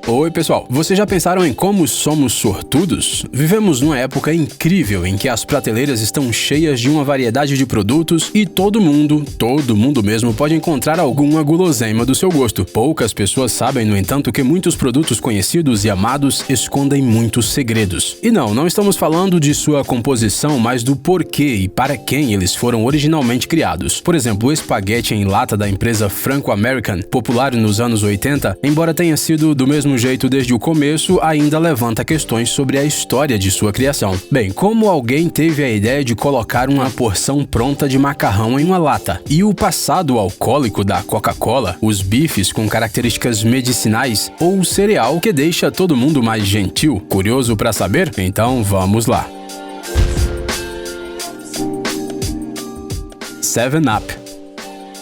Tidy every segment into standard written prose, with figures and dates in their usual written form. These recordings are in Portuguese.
Oi pessoal, vocês já pensaram em como somos sortudos? Vivemos numa época incrível em que as prateleiras estão cheias de uma variedade de produtos e todo mundo mesmo pode encontrar alguma guloseima do seu gosto. Poucas pessoas sabem, no entanto, que muitos produtos conhecidos e amados escondem muitos segredos. E não estamos falando de sua composição, mas do porquê e para quem eles foram originalmente criados. Por exemplo, o espaguete em lata da empresa Franco-American, popular nos anos 80, embora tenha sido do mesmo jeito desde o começo, ainda levanta questões sobre a história de sua criação. Bem, como alguém teve a ideia de colocar uma porção pronta de macarrão em uma lata? E o passado alcoólico da Coca-Cola, os bifes com características medicinais ou o cereal que deixa todo mundo mais gentil? Curioso para saber? Então vamos lá. 7-Up.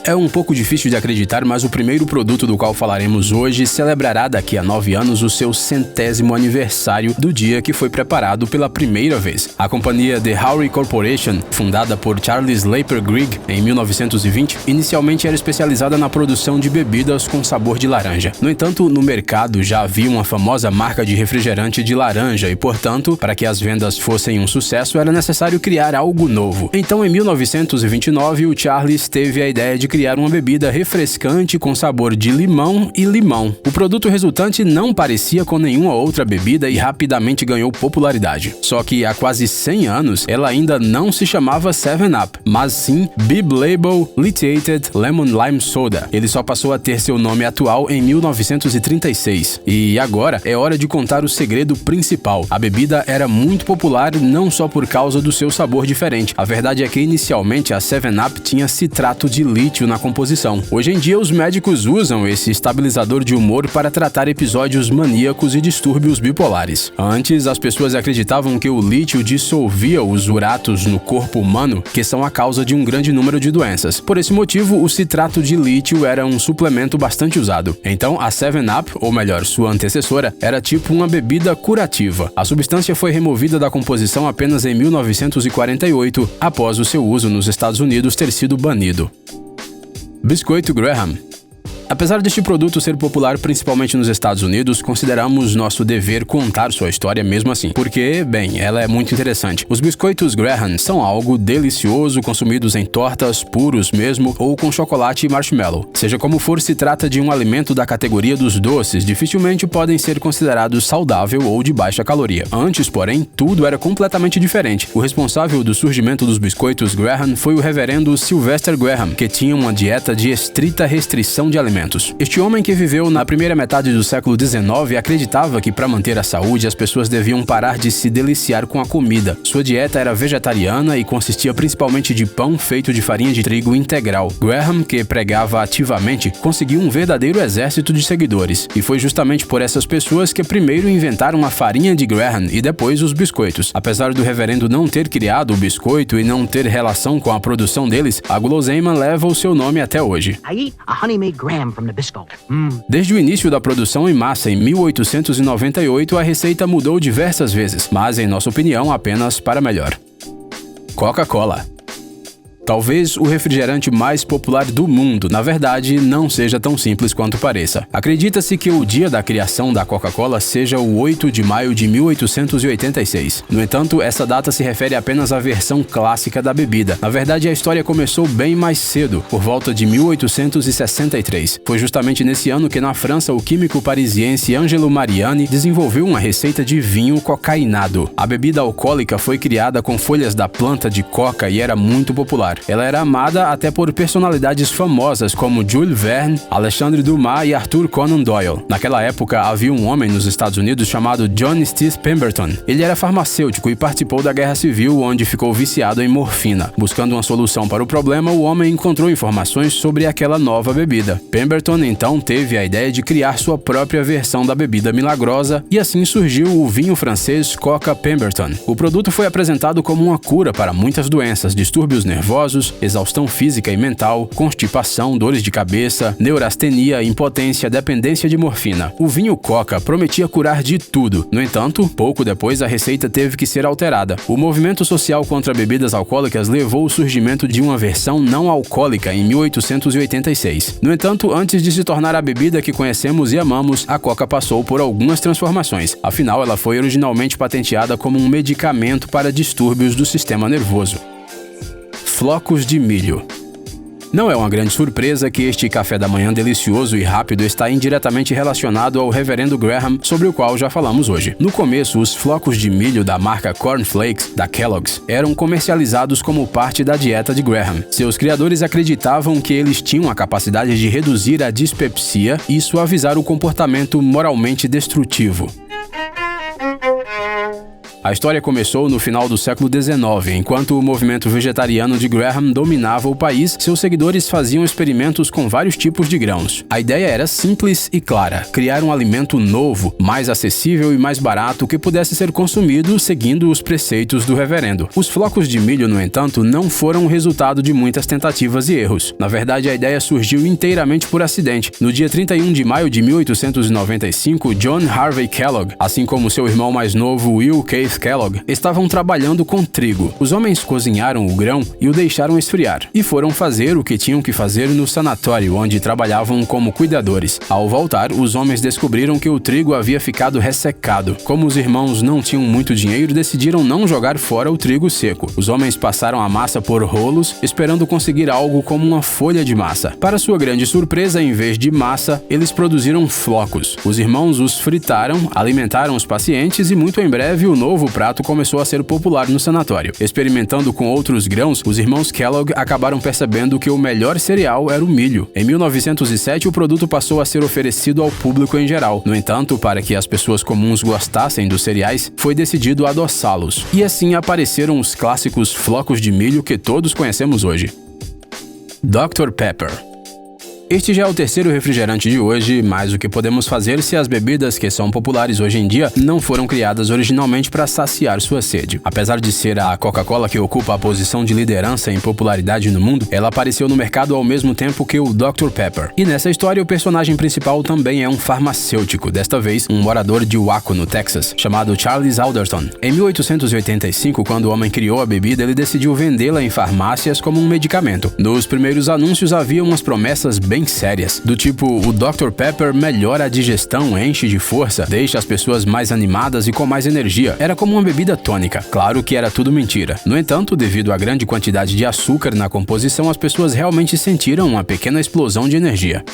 É um pouco difícil de acreditar, mas o primeiro produto do qual falaremos hoje celebrará daqui a 9 anos o seu 100º aniversário do dia que foi preparado pela primeira vez. A companhia The Howry Corporation, fundada por Charles Laper Grigg em 1920, inicialmente era especializada na produção de bebidas com sabor de laranja. No entanto, no mercado já havia uma famosa marca de refrigerante de laranja e, portanto, para que as vendas fossem um sucesso, era necessário criar algo novo. Então, em 1929, o Charles teve a ideia de criar uma bebida refrescante com sabor de limão e limão. O produto resultante não parecia com nenhuma outra bebida e rapidamente ganhou popularidade. Só que há quase 100 anos, ela ainda não se chamava 7-Up, mas sim Bib Label Lithiated Lemon Lime Soda. Ele só passou a ter seu nome atual em 1936. E agora é hora de contar o segredo principal. A bebida era muito popular não só por causa do seu sabor diferente. A verdade é que inicialmente a 7-Up tinha citrato de lítio na composição. Hoje em dia, os médicos usam esse estabilizador de humor para tratar episódios maníacos e distúrbios bipolares. Antes, as pessoas acreditavam que o lítio dissolvia os uratos no corpo humano, que são a causa de um grande número de doenças. Por esse motivo, o citrato de lítio era um suplemento bastante usado. Então, a 7-Up, ou melhor, sua antecessora, era tipo uma bebida curativa. A substância foi removida da composição apenas em 1948, após o seu uso nos Estados Unidos ter sido banido. Biscoito Graham. Apesar deste produto ser popular principalmente nos Estados Unidos, consideramos nosso dever contar sua história mesmo assim, porque, bem, ela é muito interessante. Os biscoitos Graham são algo delicioso, consumidos em tortas, puros mesmo, ou com chocolate e marshmallow. Seja como for, se trata de um alimento da categoria dos doces, dificilmente podem ser considerados saudável ou de baixa caloria. Antes, porém, tudo era completamente diferente. O responsável do surgimento dos biscoitos Graham foi o reverendo Sylvester Graham, que tinha uma dieta de estrita restrição de alimentos. Este homem, que viveu na primeira metade do século XIX, acreditava que para manter a saúde as pessoas deviam parar de se deliciar com a comida. Sua dieta era vegetariana e consistia principalmente de pão feito de farinha de trigo integral. Graham, que pregava ativamente, conseguiu um verdadeiro exército de seguidores. E foi justamente por essas pessoas que primeiro inventaram a farinha de Graham e depois os biscoitos. Apesar do reverendo não ter criado o biscoito e não ter relação com a produção deles, a guloseima leva o seu nome até hoje. Desde o início da produção em massa em 1898, a receita mudou diversas vezes, mas em nossa opinião apenas para melhor. Coca-Cola. Talvez o refrigerante mais popular do mundo, na verdade, não seja tão simples quanto pareça. Acredita-se que o dia da criação da Coca-Cola seja o 8 de maio de 1886. No entanto, essa data se refere apenas à versão clássica da bebida. Na verdade, a história começou bem mais cedo, por volta de 1863. Foi justamente nesse ano que, na França, o químico parisiense Angelo Mariani desenvolveu uma receita de vinho cocainado. A bebida alcoólica foi criada com folhas da planta de coca e era muito popular. Ela era amada até por personalidades famosas como Jules Verne, Alexandre Dumas e Arthur Conan Doyle. Naquela época, havia um homem nos Estados Unidos chamado John Stith Pemberton. Ele era farmacêutico e participou da Guerra Civil, onde ficou viciado em morfina. Buscando uma solução para o problema, o homem encontrou informações sobre aquela nova bebida. Pemberton então teve a ideia de criar sua própria versão da bebida milagrosa e assim surgiu o vinho francês Coca Pemberton. O produto foi apresentado como uma cura para muitas doenças, distúrbios nervosos nervosos, exaustão física e mental, constipação, dores de cabeça, neurastenia, impotência, dependência de morfina. O vinho Coca prometia curar de tudo. No entanto, pouco depois a receita teve que ser alterada. O movimento social contra bebidas alcoólicas levou ao surgimento de uma versão não alcoólica em 1886. No entanto, antes de se tornar a bebida que conhecemos e amamos, a Coca passou por algumas transformações. Afinal, ela foi originalmente patenteada como um medicamento para distúrbios do sistema nervoso. Flocos de milho. Não é uma grande surpresa que este café da manhã delicioso e rápido está indiretamente relacionado ao Reverendo Graham, sobre o qual já falamos hoje. No começo, os flocos de milho da marca Corn Flakes, da Kellogg's, eram comercializados como parte da dieta de Graham. Seus criadores acreditavam que eles tinham a capacidade de reduzir a dispepsia e suavizar o comportamento moralmente destrutivo. A história começou no final do século XIX, enquanto o movimento vegetariano de Graham dominava o país. Seus seguidores faziam experimentos com vários tipos de grãos. A ideia era simples e clara: criar um alimento novo, mais acessível e mais barato que pudesse ser consumido seguindo os preceitos do reverendo. Os flocos de milho, no entanto, não foram o resultado de muitas tentativas e erros. Na verdade, a ideia surgiu inteiramente por acidente. No dia 31 de maio de 1895, John Harvey Kellogg, assim como seu irmão mais novo Will Keith Kellogg, estavam trabalhando com trigo. Os homens cozinharam o grão e o deixaram esfriar, e foram fazer o que tinham que fazer no sanatório onde trabalhavam como cuidadores. Ao voltar, os homens descobriram que o trigo havia ficado ressecado. Como os irmãos não tinham muito dinheiro, decidiram não jogar fora o trigo seco. Os homens passaram a massa por rolos, esperando conseguir algo como uma folha de massa. Para sua grande surpresa, em vez de massa, eles produziram flocos. Os irmãos os fritaram, alimentaram os pacientes e muito em breve o novo prato começou a ser popular no sanatório. Experimentando com outros grãos, os irmãos Kellogg acabaram percebendo que o melhor cereal era o milho. Em 1907, o produto passou a ser oferecido ao público em geral. No entanto, para que as pessoas comuns gostassem dos cereais, foi decidido adoçá-los. E assim apareceram os clássicos flocos de milho que todos conhecemos hoje. Dr. Pepper. Este já é o terceiro refrigerante de hoje, mas o que podemos fazer se as bebidas que são populares hoje em dia não foram criadas originalmente para saciar sua sede? Apesar de ser a Coca-Cola que ocupa a posição de liderança em popularidade no mundo, ela apareceu no mercado ao mesmo tempo que o Dr. Pepper. E nessa história, o personagem principal também é um farmacêutico, desta vez um morador de Waco, no Texas, chamado Charles Alderton. Em 1885, quando o homem criou a bebida, ele decidiu vendê-la em farmácias como um medicamento. Nos primeiros anúncios havia umas promessas bem sérias, do tipo: o Dr. Pepper melhora a digestão, enche de força, deixa as pessoas mais animadas e com mais energia. Era como uma bebida tônica. Claro que era tudo mentira. No entanto, devido à grande quantidade de açúcar na composição, as pessoas realmente sentiram uma pequena explosão de energia.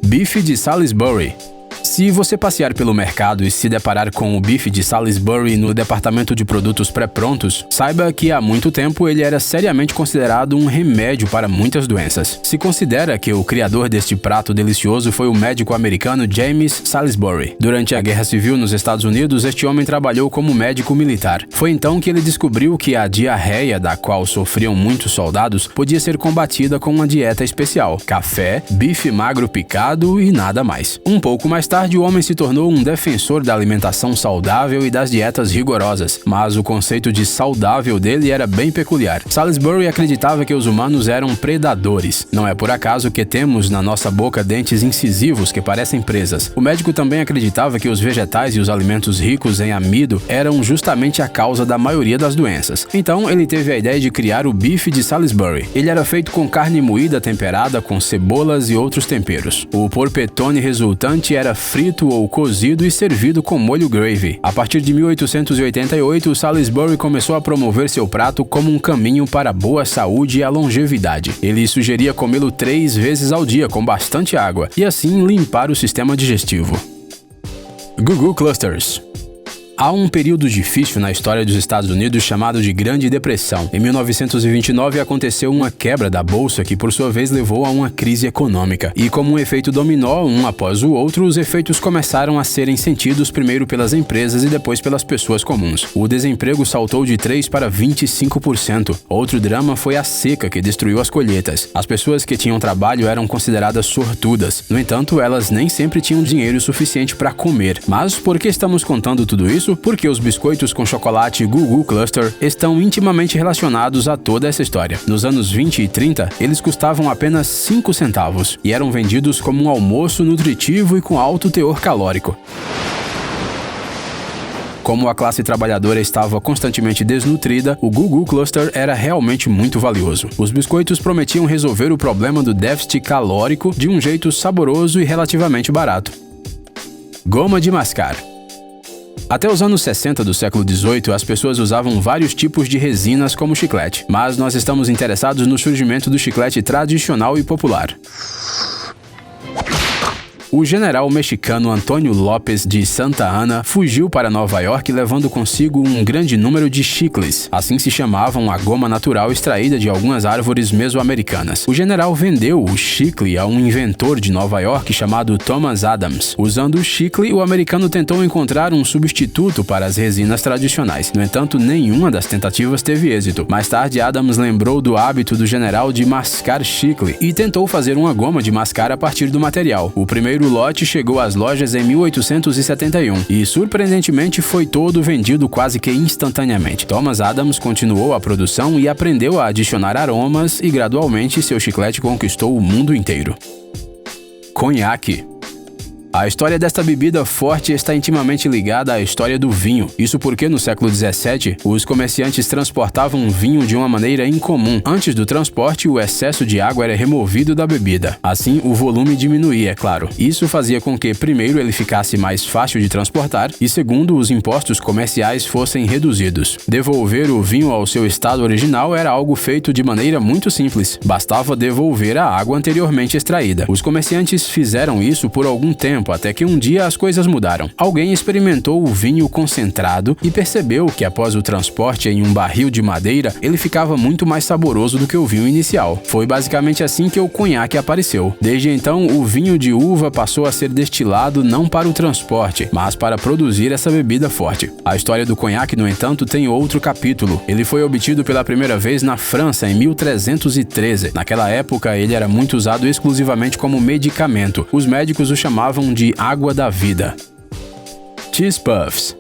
Bife de Salisbury. Se você passear pelo mercado e se deparar com o bife de Salisbury no departamento de produtos pré-prontos, saiba que há muito tempo ele era seriamente considerado um remédio para muitas doenças. Se considera que o criador deste prato delicioso foi o médico americano James Salisbury. Durante a Guerra Civil nos Estados Unidos, este homem trabalhou como médico militar. Foi então que ele descobriu que a diarreia, da qual sofriam muitos soldados, podia ser combatida com uma dieta especial: café, bife magro picado e nada mais. Um pouco mais tarde, o homem se tornou um defensor da alimentação saudável e das dietas rigorosas, mas o conceito de saudável dele era bem peculiar. Salisbury acreditava que os humanos eram predadores. Não é por acaso que temos na nossa boca dentes incisivos que parecem presas. O médico também acreditava que os vegetais e os alimentos ricos em amido eram justamente a causa da maioria das doenças. Então, ele teve a ideia de criar o bife de Salisbury. Ele era feito com carne moída temperada com cebolas e outros temperos. O porpetone resultante era frito ou cozido e servido com molho gravy. A partir de 1888, Salisbury começou a promover seu prato como um caminho para a boa saúde e a longevidade. Ele sugeria comê-lo 3 vezes ao dia com bastante água e assim limpar o sistema digestivo. Goo-Goo Clusters. Há um período difícil na história dos Estados Unidos chamado de Grande Depressão. Em 1929 aconteceu uma quebra da bolsa que por sua vez levou a uma crise econômica. E como um efeito dominó, um após o outro, os efeitos começaram a serem sentidos primeiro pelas empresas e depois pelas pessoas comuns. O desemprego saltou de 3% para 25%. Outro drama foi a seca que destruiu as colheitas. As pessoas que tinham trabalho eram consideradas sortudas. No entanto, elas nem sempre tinham dinheiro suficiente para comer. Mas por que estamos contando tudo isso? isso porque os biscoitos com chocolate Goo Cluster estão intimamente relacionados a toda essa história. Nos anos 20 e 30, eles custavam apenas 5 centavos e eram vendidos como um almoço nutritivo e com alto teor calórico. Como a classe trabalhadora estava constantemente desnutrida, o Goo Cluster era realmente muito valioso. Os biscoitos prometiam resolver o problema do déficit calórico de um jeito saboroso e relativamente barato. Goma de mascar. Até os anos 60 do século XVIII, as pessoas usavam vários tipos de resinas como chiclete, mas nós estamos interessados no surgimento do chiclete tradicional e popular. O general mexicano Antônio López de Santa Anna fugiu para Nova York levando consigo um grande número de chicles. Assim se chamavam a goma natural extraída de algumas árvores mesoamericanas. O general vendeu o chicle a um inventor de Nova York chamado Thomas Adams. Usando o chicle, o americano tentou encontrar um substituto para as resinas tradicionais. No entanto, nenhuma das tentativas teve êxito. Mais tarde, Adams lembrou do hábito do general de mascar chicle e tentou fazer uma goma de mascar a partir do material. O primeiro lote chegou às lojas em 1871 e, surpreendentemente, foi todo vendido quase que instantaneamente. Thomas Adams continuou a produção e aprendeu a adicionar aromas e, gradualmente, seu chiclete conquistou o mundo inteiro. Conhaque. A história desta bebida forte está intimamente ligada à história do vinho. Isso porque no século XVII, os comerciantes transportavam vinho de uma maneira incomum. Antes do transporte, o excesso de água era removido da bebida. Assim, o volume diminuía, é claro. Isso fazia com que, primeiro, ele ficasse mais fácil de transportar e, segundo, os impostos comerciais fossem reduzidos. Devolver o vinho ao seu estado original era algo feito de maneira muito simples. Bastava devolver a água anteriormente extraída. Os comerciantes fizeram isso por algum tempo, até que um dia as coisas mudaram. Alguém experimentou o vinho concentrado e percebeu que após o transporte em um barril de madeira, ele ficava muito mais saboroso do que o vinho inicial. Foi basicamente assim que o conhaque apareceu. Desde então, o vinho de uva passou a ser destilado não para o transporte, mas para produzir essa bebida forte. A história do conhaque, no entanto, tem outro capítulo. Ele foi obtido pela primeira vez na França em 1313. Naquela época, ele era muito usado exclusivamente como medicamento. Os médicos o chamavam de água da vida. Cheese Puffs.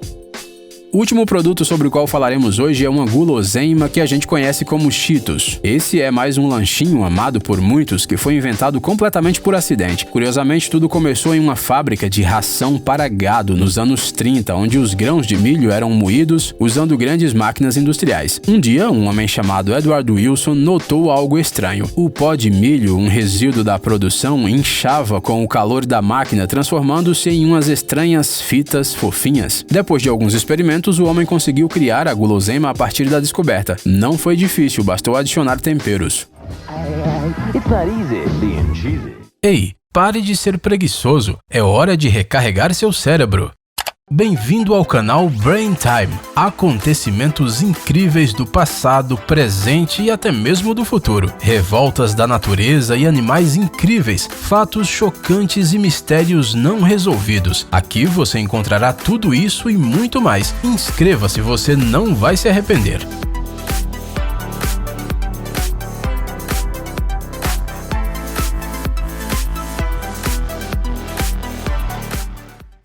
O último produto sobre o qual falaremos hoje é uma guloseima que a gente conhece como Cheetos. Esse é mais um lanchinho amado por muitos que foi inventado completamente por acidente. Curiosamente, tudo começou em uma fábrica de ração para gado nos anos 30, onde os grãos de milho eram moídos usando grandes máquinas industriais. Um dia, um homem chamado Edward Wilson notou algo estranho. O pó de milho, um resíduo da produção, inchava com o calor da máquina, transformando-se em umas estranhas fitas fofinhas. Depois de alguns experimentos, o homem conseguiu criar a guloseima a partir da descoberta. Não foi difícil, bastou adicionar temperos. Ei, pare de ser preguiçoso. É hora de recarregar seu cérebro. Bem-vindo ao canal Brain Time. Acontecimentos incríveis do passado, presente e até mesmo do futuro. Revoltas da natureza e animais incríveis. Fatos chocantes e mistérios não resolvidos. Aqui você encontrará tudo isso e muito mais. Inscreva-se, você não vai se arrepender.